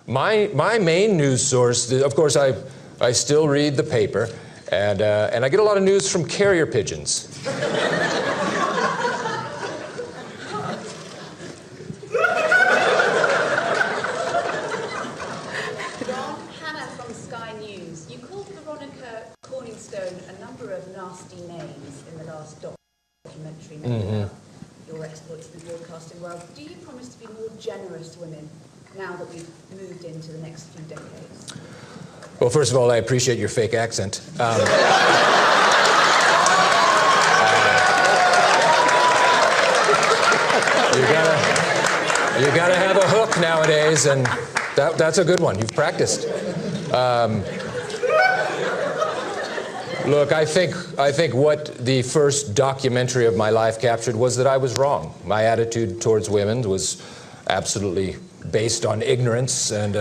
My main news source, of course, I still read the paper, and I get a lot of news from carrier pigeons. A number of nasty names in the last documentary about your exploits in the broadcasting world. Do you promise to be more generous to women now that we've moved into the next few decades? Well, first of all, I appreciate your fake accent. You gotta have a hook nowadays, and that's a good one. You've practiced. Look, I think what the first documentary of my life captured was that I was wrong. My attitude towards women was absolutely based on ignorance, and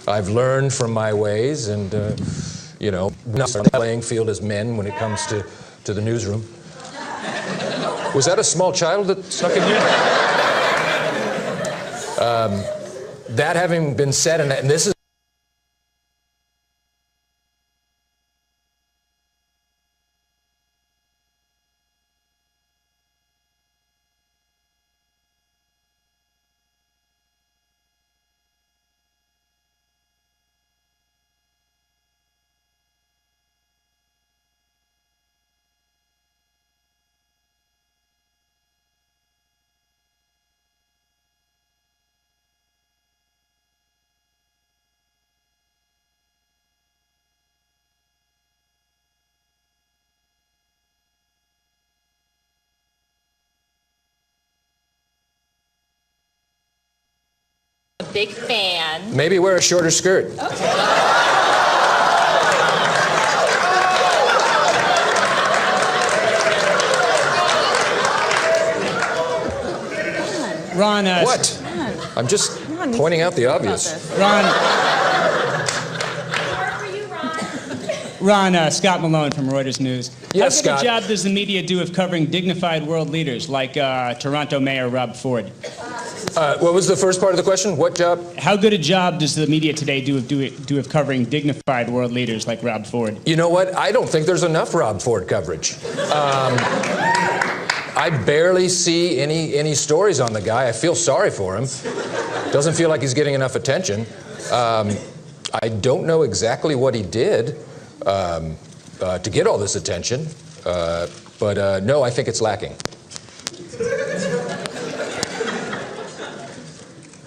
I've learned from my ways, and you know, not on the playing field as men when it comes to the newsroom. Was that a small child that snuck in here? That having been said, and this is big fan. Maybe wear a shorter skirt. Okay. Ron, what? I'm just pointing out the obvious. Ron, Scott Malone from Reuters News. Yes, How good Scott. a job does the media do of covering dignified world leaders like Toronto Mayor Rob Ford? What was the first part of the question? What job? How good a job does the media today do of covering dignified world leaders like Rob Ford? You know what? I don't think there's enough Rob Ford coverage. I barely see any stories on the guy. I feel sorry for him. Doesn't feel like he's getting enough attention. I don't know exactly what he did to get all this attention, but no, I think it's lacking.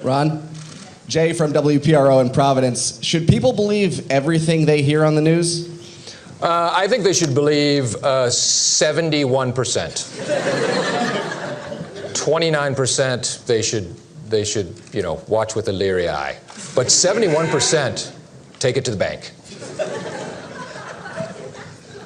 Ron? Jay from WPRO in Providence. Should people believe everything they hear on the news? I think they should believe 71%. 29% they should, you know, watch with a leery eye. But 71%, take it to the bank.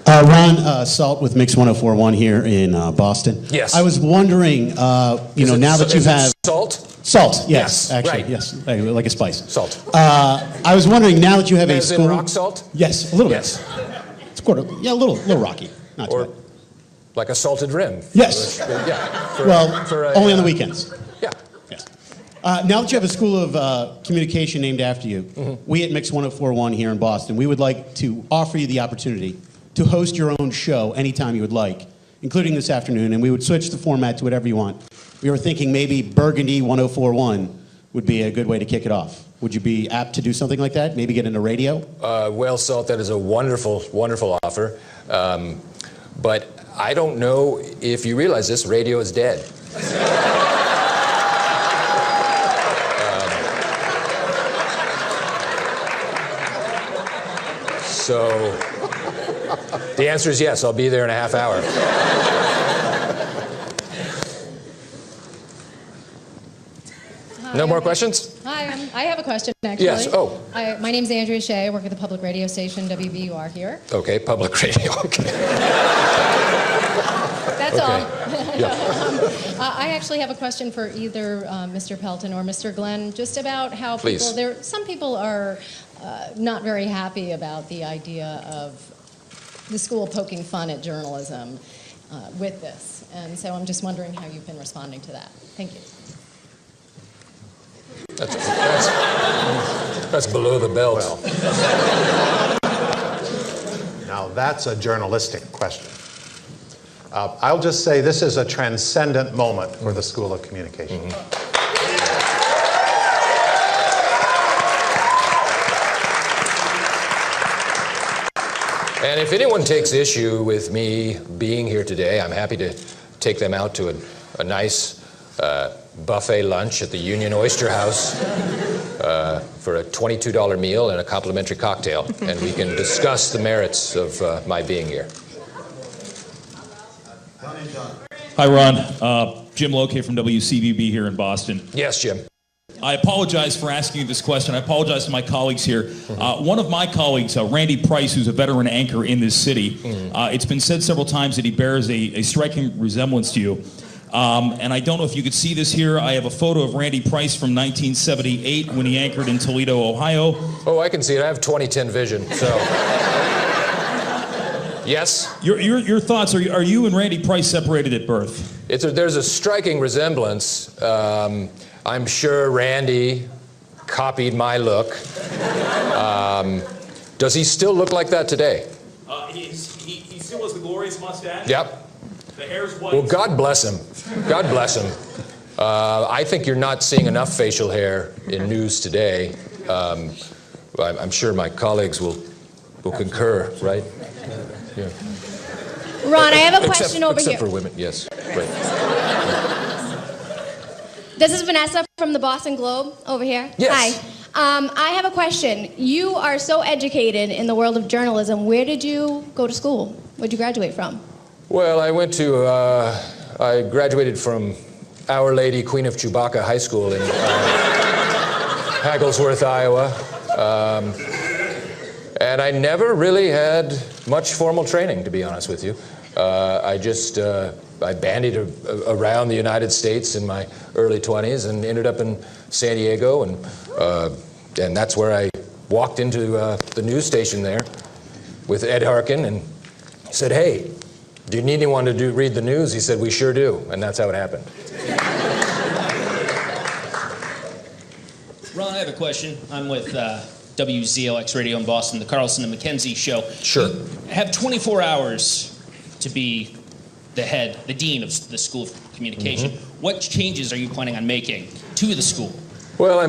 Ron, Salt with Mix 104.1 here in Boston. Yes. I was wondering, you know, now that you have... Salt? Salt, yes, actually, right. yes, like a spice. Salt. I was wondering, now that you have a As school... in rock salt? Yes, a little Yes. bit. It's a quarter, yeah, a little rocky. Not too Or bad. like a salted rim? Yes. Yeah. Only on the weekends. Yeah. Yes. Now that you have a school of communication named after you, we at Mix 104.1 here in Boston, we would like to offer you the opportunity to host your own show anytime you would like, including this afternoon, and we would switch the format to whatever you want. We were thinking maybe Burgundy 104.1 would be a good way to kick it off. Would you be apt to do something like that? Maybe get into radio? Well, Salt, that is a wonderful, wonderful offer. But I don't know if you realize this, radio is dead. So the answer is yes, I'll be there in a half hour. No more questions? Hi, I have a question, actually. Yes, oh. My name's Andrea Shea. I work at the public radio station, WBUR here. Okay, public radio, okay. That's all. Yeah. I actually have a question for either Mr. Pelton or Mr. Glenn, just about how Please. some people are not very happy about the idea of the school poking fun at journalism. with this. And so I'm just wondering how you've been responding to that. Thank you. That's below the belt. Now, that's a journalistic question. I'll just say this is a transcendent moment for the School of Communication. And if anyone takes issue with me being here today, I'm happy to take them out to a nice buffet lunch at the Union Oyster House for a $22 meal and a complimentary cocktail, and we can discuss the merits of my being here. Hi, Ron. Jim Lokay from WCVB here in Boston. Yes, Jim. I apologize for asking you this question. I apologize to my colleagues here. One of my colleagues, Randy Price, who's a veteran anchor in this city, it's been said several times that he bears a striking resemblance to you. And I don't know if you could see this here. I have a photo of Randy Price from 1978 when he anchored in Toledo, Ohio. Oh, I can see it. I have 20/10 vision, so... Yes? Your thoughts, are you and Randy Price separated at birth? There's a striking resemblance. I'm sure Randy copied my look. Does he still look like that today? He still has the glorious mustache. Yep. The hair's white. Well, God bless him. God bless him. I think you're not seeing enough facial hair in news today. I'm sure my colleagues will concur, right? Yeah. Ron, I have a question over here. Except for women, yes. Right. This is Vanessa from the Boston Globe over here. Yes. Hi. I have a question. You are so educated in the world of journalism. Where did you go to school? Where did you graduate from? Well, I graduated from Our Lady Queen of Chewbacca High School in Hagglesworth, Iowa. And I never really had much formal training, to be honest with you. I bandied around the United States in my early 20s and ended up in San Diego, and that's where I walked into the news station there with Ed Harkin and said, "Hey, do you need anyone to read the news?" He said, "We sure do," and that's how it happened. Ron, I have a question. I'm with WZLX Radio in Boston, the Carlson and McKenzie show. Sure. You have 24 hours to be the dean of the School of Communication. What changes are you planning on making to the school? Well,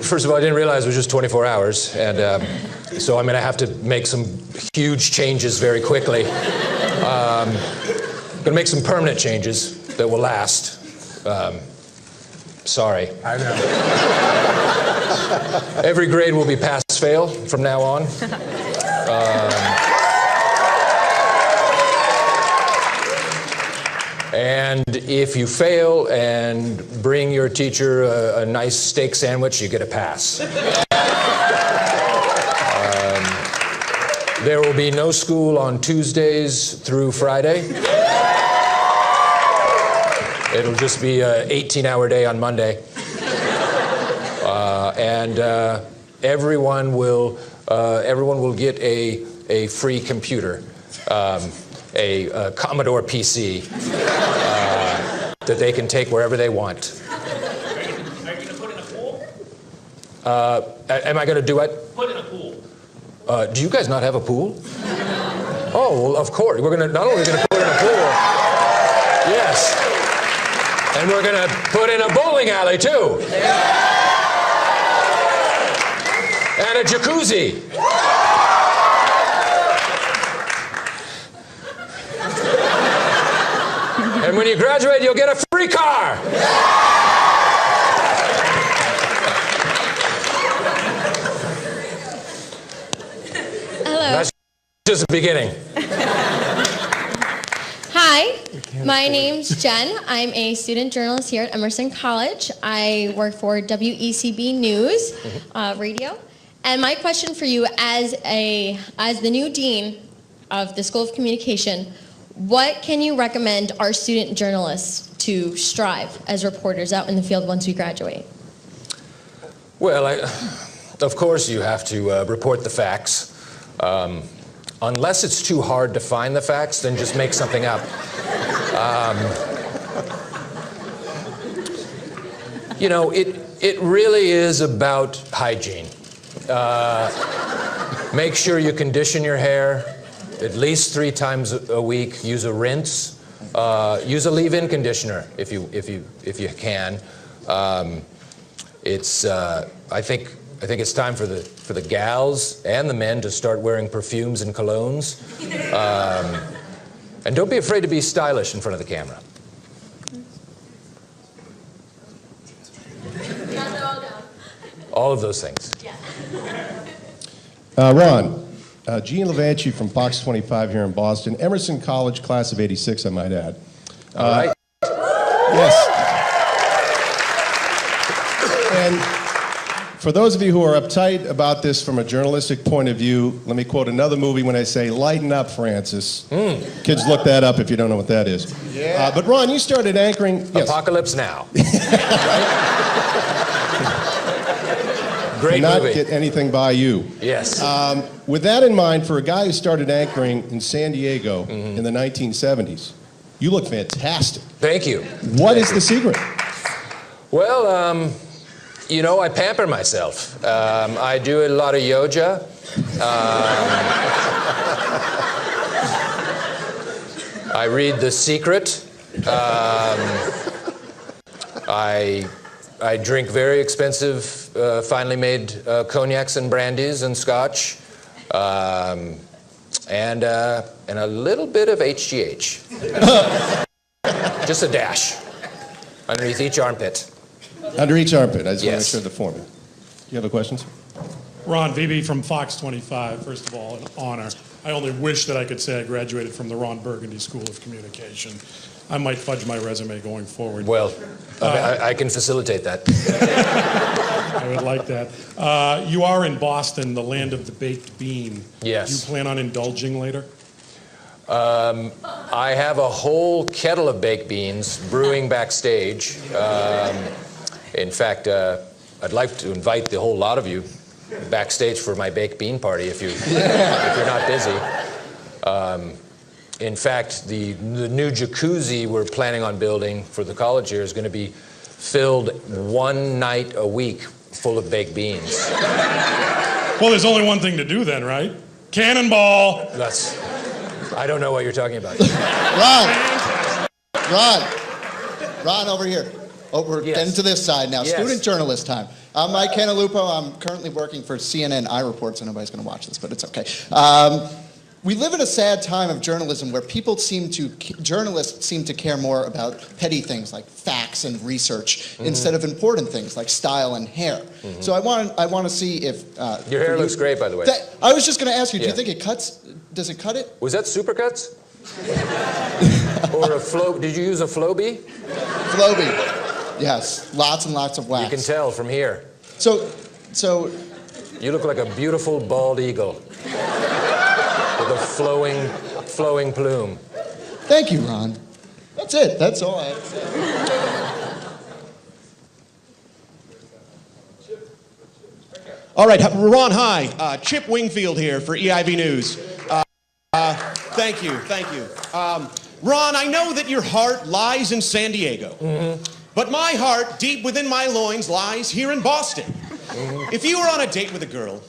first of all, I didn't realize it was just 24 hours, and so I'm going to have to make some huge changes very quickly. I'm going to make some permanent changes that will last. Sorry. I know. Every grade will be pass-fail from now on. And if you fail and bring your teacher a nice steak sandwich, you get a pass. There will be no school on Tuesdays through Friday. It'll just be an 18-hour day on Monday. And everyone will get a free computer. A Commodore PC that they can take wherever they want. Are you going to put in a pool? Am I going to do what? Put in a pool. Do you guys not have a pool? Oh, well, of course. We're going to not only going to put in a pool, yes, and we're going to put in a bowling alley too, and a jacuzzi. And when you graduate, you'll get a free car. Hello. That's just the beginning. Hi, my name's Jen. I'm a student journalist here at Emerson College. I work for WECB News Radio. And my question for you, as the new dean of the School of Communication, what can you recommend our student journalists to strive as reporters out in the field once we graduate? Well, of course you have to report the facts. Unless it's too hard to find the facts, then just make something up. You know, it really is about hygiene. Make sure you condition your hair at least 3 times a week. Use a rinse. Use a leave-in conditioner if you can. I think it's time for the gals and the men to start wearing perfumes and colognes. And don't be afraid to be stylish in front of the camera. All of those things. Ron, Gene Levanchi from Fox 25 here in Boston. Emerson College, class of '86, I might add. All right. Yes. And for those of you who are uptight about this from a journalistic point of view, let me quote another movie when I say, lighten up, Francis. Kids, look that up if you don't know what that is. Yeah. But Ron, you started anchoring... Yes. Apocalypse Now. Great Cannot movie. get anything by you. Yes. With that in mind, for a guy who started anchoring in San Diego in the 1970s, you look fantastic. Thank you. What is the secret? Well, you know, I pamper myself. I do a lot of yoga. I read The Secret. I drink very expensive, finely made cognacs and brandies and scotch, and a little bit of HGH. Just a dash underneath each armpit. Under each armpit. I just want to make Yes. sure the form. You have a question, sir? Ron, VB from Fox 25, first of all, an honor. I only wish that I could say I graduated from the Ron Burgundy School of Communication. I might fudge my resume going forward. Well, I can facilitate that. I would like that. You are in Boston, the land of the baked bean. Yes. Do you plan on indulging later? I have a whole kettle of baked beans brewing backstage. In fact, I'd like to invite the whole lot of you backstage for my baked bean party if you're not busy. In fact, the new jacuzzi we're planning on building for the college year is going to be filled one night a week full of baked beans. Well, there's only one thing to do then, right? Cannonball! I don't know what you're talking about. Ron, over here. Oh, we're getting to this side now. Yes. Student journalist time. I'm Mike Canalupo. I'm currently working for CNN iReport, so nobody's going to watch this, but it's okay. We live in a sad time of journalism where journalists seem to care more about petty things like facts and research instead of important things like style and hair. So I want to see if Your hair looks great, by the way. I was just going to ask you, do you think it cuts? Does it cut it? Was that Supercuts? Or a flow? Did you use a Flowbee? Flowbee. Yes, lots and lots of wax. You can tell from here. So you look like a beautiful bald eagle with a flowing plume. Thank you, Ron. That's it. That's all I have to say. All right, Ron, hi. Chip Wingfield here for EIB News. Thank you. Ron, I know that your heart lies in San Diego, but my heart, deep within my loins, lies here in Boston. If you were on a date with a girl,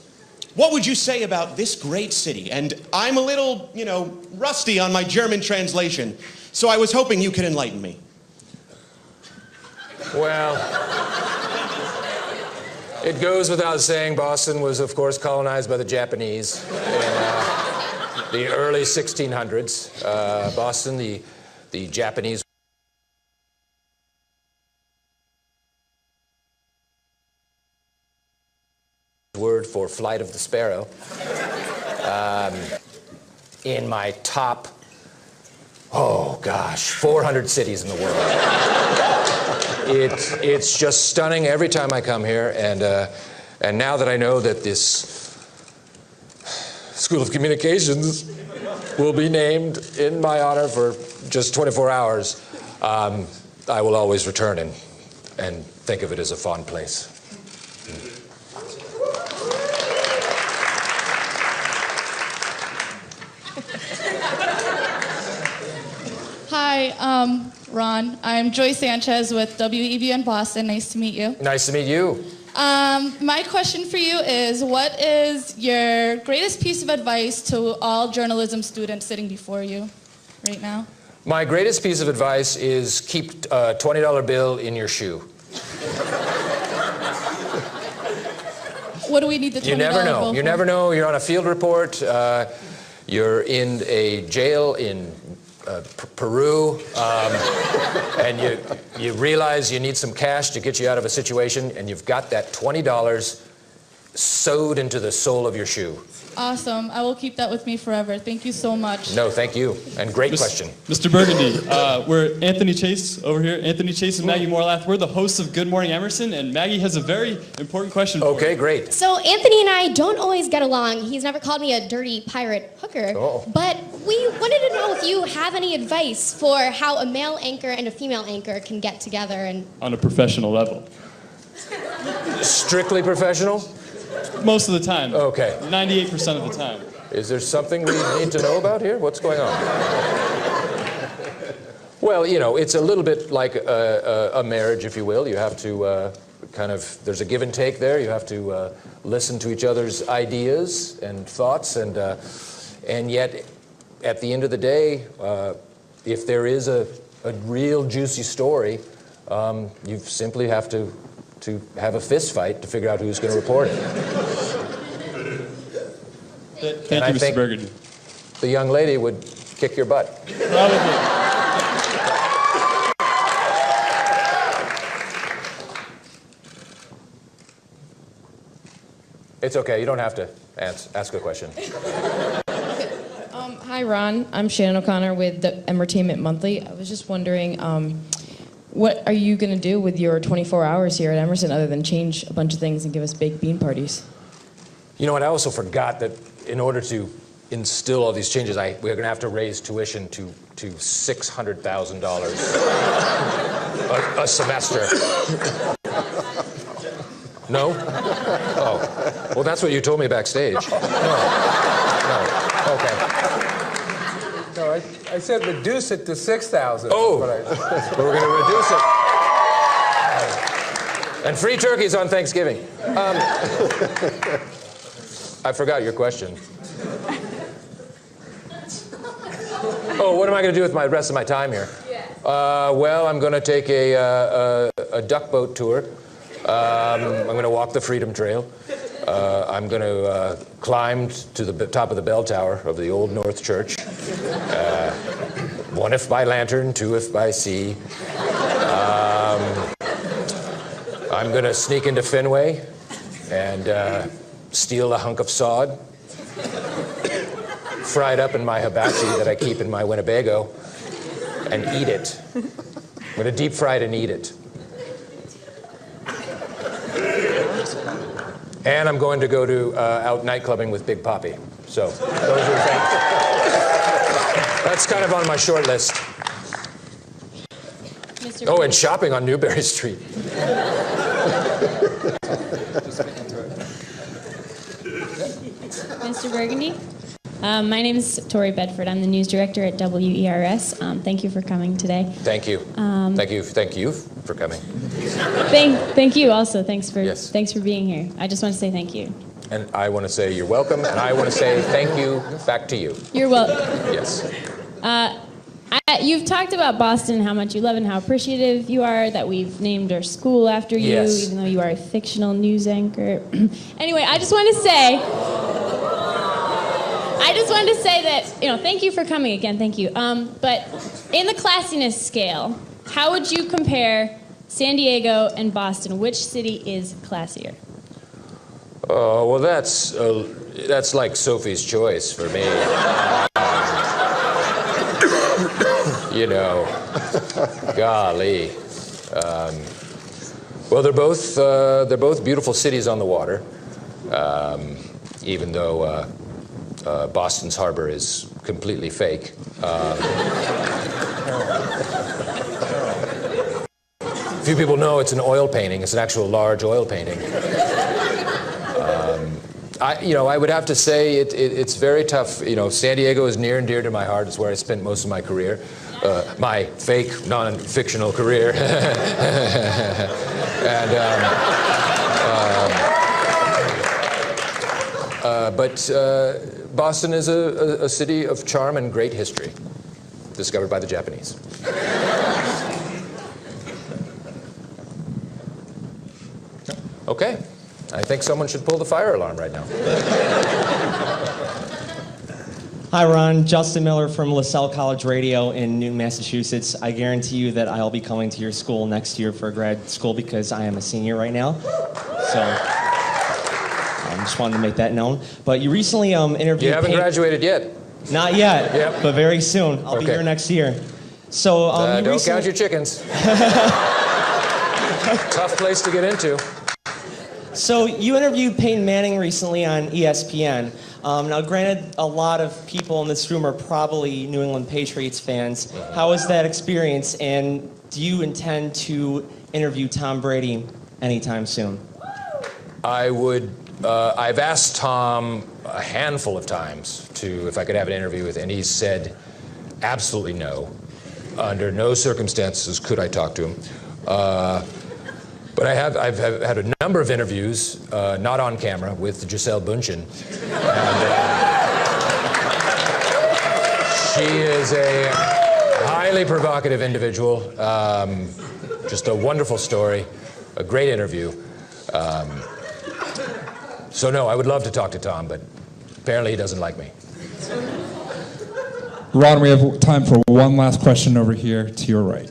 what would you say about this great city? And I'm a little, rusty on my German translation, so I was hoping you could enlighten me. Well, it goes without saying Boston was, of course, colonized by the Japanese in the early 1600s. Boston, the Japanese word for flight of the sparrow. In my top, 400 cities in the world. It's just stunning every time I come here, and now that I know that this School of Communications will be named in my honor for just 24 hours, I will always return and think of it as a fond place. Ron. I'm Joy Sanchez with WEBN Boston. Nice to meet you. Nice to meet you. My question for you is, what is your greatest piece of advice to all journalism students sitting before you right now? My greatest piece of advice is keep a $20 bill in your shoe. What do we need the $20 You never know. bill You for? never know. You're on a field report. You're in a jail in Peru, and you realize you need some cash to get you out of a situation, and you've got that $20 sewed into the sole of your shoe. Awesome. I will keep that with me forever. Thank you so much. No, thank you. And great question. Mr. Burgundy, we're Anthony Chase over here. Anthony Chase and Maggie Morlath. We're the hosts of Good Morning Emerson, and Maggie has a very important question for you. Okay, great. So Anthony and I don't always get along. He's never called me a dirty pirate hooker. Oh. But we wanted to know if you have any advice for how a male anchor and a female anchor can get together and... On a professional level. Strictly professional? Most of the time. Okay. 98% of the time. Is there something we need to know about here? What's going on? Well, you know, it's a little bit like a marriage, if you will. You have to there's a give and take there. You have to listen to each other's ideas and thoughts, and yet, at the end of the day, if there is a real juicy story, you simply have to have a fist fight to figure out who's going to report it. Thank And I you, Mr. think Burgundy. the young lady would kick your butt. Probably. It's okay. You don't have to ask a question. Hi, Ron. I'm Shannon O'Connor with the Entertainment Monthly. I was just wondering, what are you going to do with your 24 hours here at Emerson other than change a bunch of things and give us baked bean parties? You know what? I also forgot that in order to instill all these changes, we're going to have to raise tuition to $600,000 a semester. No? Oh. Well, that's what you told me backstage. No. Okay. No, I said reduce it to 6,000. Oh, but we're going to reduce it. And free turkeys on Thanksgiving. I forgot your question. Oh, what am I going to do with the rest of my time here? Well, I'm going to take a duck boat tour. I'm going to walk the Freedom Trail. I'm going to climb to the top of the bell tower of the Old North Church. One if by lantern, two if by sea. I'm going to sneak into Fenway and steal a hunk of sod, fry it up in my hibachi that I keep in my Winnebago, and eat it. I'm going to deep fry it and eat it. And I'm going to go to out night clubbing with Big Poppy. So those are the things. That's kind of on my short list. Oh, and shopping on Newberry Street. Mr. Burgundy? My name is Tori Bedford. I'm the news director at WERS. Thank you for coming today. Thank you. Thank you for coming. Thank you also. Thanks for being here. I just want to say thank you. And I want to say you're welcome, and I want to say thank you back to you. You're welcome. Yes. You've talked about Boston and how much you love and how appreciative you are that we've named our school after you, Yes. even though you are a fictional news anchor. Anyway, I just want to say that, thank you for coming again, thank you. But in the classiness scale, how would you compare San Diego and Boston? Which city is classier? Oh, well, that's like Sophie's Choice for me. Golly. Well, they're both beautiful cities on the water, even though Boston's harbor is completely fake. Few people know it's an oil painting. It's an actual large oil painting. I would have to say it's very tough. San Diego is near and dear to my heart. It's where I spent most of my career. my fake, non-fictional career. And, but Boston is a city of charm and great history, discovered by the Japanese. Okay, I think someone should pull the fire alarm right now. Hi, Ron. Justin Miller from LaSalle College Radio in Newton, Massachusetts. I guarantee you that I'll be coming to your school next year for grad school because I am a senior right now. So I just wanted to make that known. But you recently interviewed... You haven't graduated yet. Not yet, Yep. but very soon. I'll be here next year. So you don't recently... count your chickens. Tough place to get into. So you interviewed Peyton Manning recently on ESPN. Now, granted, a lot of people in this room are probably New England Patriots fans. How was that experience, and do you intend to interview Tom Brady anytime soon? I would. I've asked Tom a handful of times if I could have an interview with him, and he said absolutely no. Under no circumstances could I talk to him. But I've had a number of interviews, not on camera, with Gisele Bündchen. And, she is a highly provocative individual, just a wonderful story, a great interview. So no, I would love to talk to Tom, but apparently he doesn't like me. Ron, we have time for one last question over here to your right.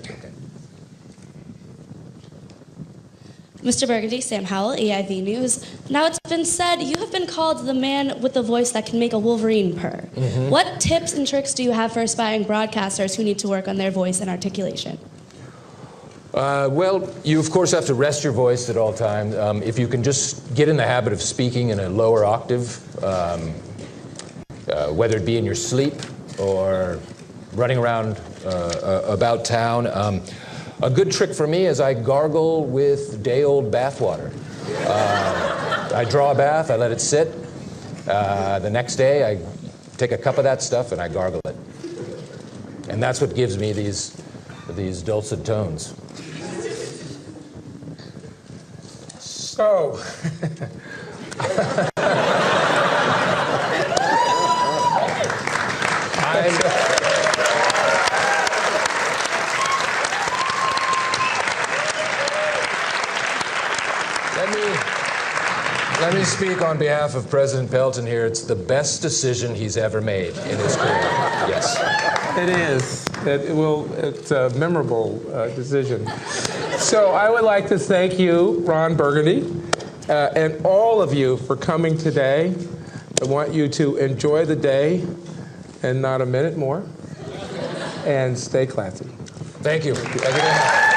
Mr. Burgundy, Sam Howell, EIV News. Now, it's been said you have been called the man with the voice that can make a Wolverine purr. Mm-hmm. What tips and tricks do you have for aspiring broadcasters who need to work on their voice and articulation? Well, you of course have to rest your voice at all times. If you can just get in the habit of speaking in a lower octave, whether it be in your sleep or running around about town. A good trick for me is I gargle with day-old bathwater. I draw a bath, I let it sit. The next day, I take a cup of that stuff and I gargle it. And that's what gives me these dulcet tones. So, Let me speak on behalf of President Pelton here. It's the best decision he's ever made in his career. Yes. it is. It's a memorable decision. So I would like to thank you, Ron Burgundy, and all of you for coming today. I want you to enjoy the day and not a minute more, and stay classy. Thank you. Thank you very much.